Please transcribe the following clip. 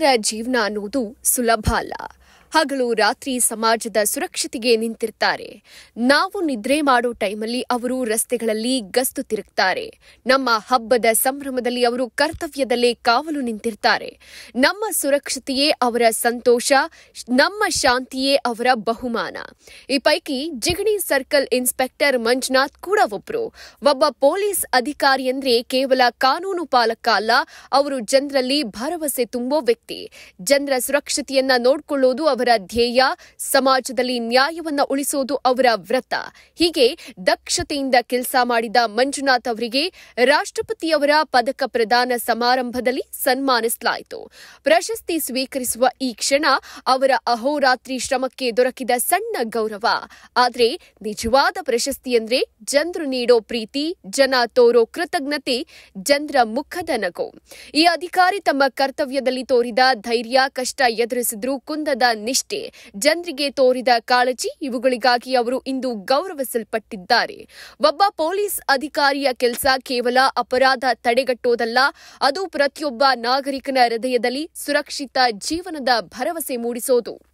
ಜನರ ಜೀವನ ಅನ್ನೋದು ಸುಲಭ ಅಲ್ಲ. ಹಗಲು ರಾತ್ರಿ ಸಮಾಜದ ಸುರಕ್ಷತೆಗೆ ನಿಂತಿರ್ತಾರೆ. ನಾವು ನಿದ್ರೆ ಮಾಡೋ ಟೈಮಲ್ಲಿ ಅವರು ರಸ್ತೆಗಳಲ್ಲಿ ಗಸ್ತು ತಿರುಗ್ತಾರೆ. ನಮ್ಮ ಹಬ್ಬದ ಸಂಭ್ರಮದಲ್ಲಿ ಅವರು ಕರ್ತವ್ಯದಲ್ಲೇ ಕಾವಲು ನಿಂತಿರ್ತಾರೆ. ನಮ್ಮ ಸುರಕ್ಷತೆಯೇ ಅವರ ಸಂತೋಷ, ನಮ್ಮ ಶಾಂತಿಯೇ ಅವರ ಬಹುಮಾನ. ಈ ಪೈಕಿ ಜಿಗಣಿ ಸರ್ಕಲ್ ಇನ್ಸ್ಪೆಕ್ಟರ್ ಮಂಜುನಾಥ್ ಕೂಡ ಒಬ್ರು. ಒಬ್ಬ ಪೊಲೀಸ್ ಅಧಿಕಾರಿ ಅಂದ್ರೆ ಕೇವಲ ಕಾನೂನು ಪಾಲಕ ಅಲ್ಲ, ಅವರು ಜನರಲ್ಲಿ ಭರವಸೆ ತುಂಬೋ ವ್ಯಕ್ತಿ. ಜನರ ಸುರಕ್ಷತೆಯನ್ನ ನೋಡಿಕೊಳ್ಳೋದು ಅವರ ಧ್ಯೇಯ, ಸಮಾಜದಲ್ಲಿ ನ್ಯಾಯವನ್ನ ಉಳಿಸೋದು ಅವರ ವ್ರತ. ಹೀಗೆ ದಕ್ಷತೆಯಿಂದ ಕೆಲಸ ಮಾಡಿದ ಮಂಜುನಾಥ್ ಅವರಿಗೆ ರಾಷ್ಟ್ರಪತಿಯವರ ಪದಕ ಪ್ರದಾನ ಸಮಾರಂಭದಲ್ಲಿ ಸನ್ಮಾನಿಸಲಾಯಿತು. ಪ್ರಶಸ್ತಿ ಸ್ವೀಕರಿಸುವ ಈ ಕ್ಷಣ ಅವರ ಅಹೋರಾತ್ರಿ ಶ್ರಮಕ್ಕೆ ದೊರಕಿದ ಸಣ್ಣ ಗೌರವ. ಆದರೆ ನಿಜವಾದ ಪ್ರಶಸ್ತಿ ಅಂದ್ರೆ ಜನರು ನೀಡೋ ಪ್ರೀತಿ, ಜನ ತೋರೋ ಕೃತಜ್ಞತೆ, ಜನರ ಮುಖದ ನಗು. ಈ ಅಧಿಕಾರಿ ತಮ್ಮ ಕರ್ತವ್ಯದಲ್ಲಿ ತೋರಿದ ಧೈರ್ಯ, ಕಷ್ಟ ಎದುರಿಸಿದ್ರು ಕುಂದದ ನಿಷ್ಠೆ, ಜನರಿಗೆ ತೋರಿದ ಕಾಳಜಿ, ಇವುಗಳಿಗಾಗಿ ಅವರು ಇಂದು ಗೌರವಿಸಲ್ಪಟ್ಟಿದ್ದಾರೆ. ಒಬ್ಬ ಪೊಲೀಸ್ ಅಧಿಕಾರಿಯ ಕೆಲಸ ಕೇವಲ ಅಪರಾಧ ತಡೆಗಟ್ಟೋದಲ್ಲ, ಅದು ಪ್ರತಿಯೊಬ್ಬ ನಾಗರಿಕನ ಹೃದಯದಲ್ಲಿ ಸುರಕ್ಷಿತ ಜೀವನದ ಭರವಸೆ ಮೂಡಿಸೋದು.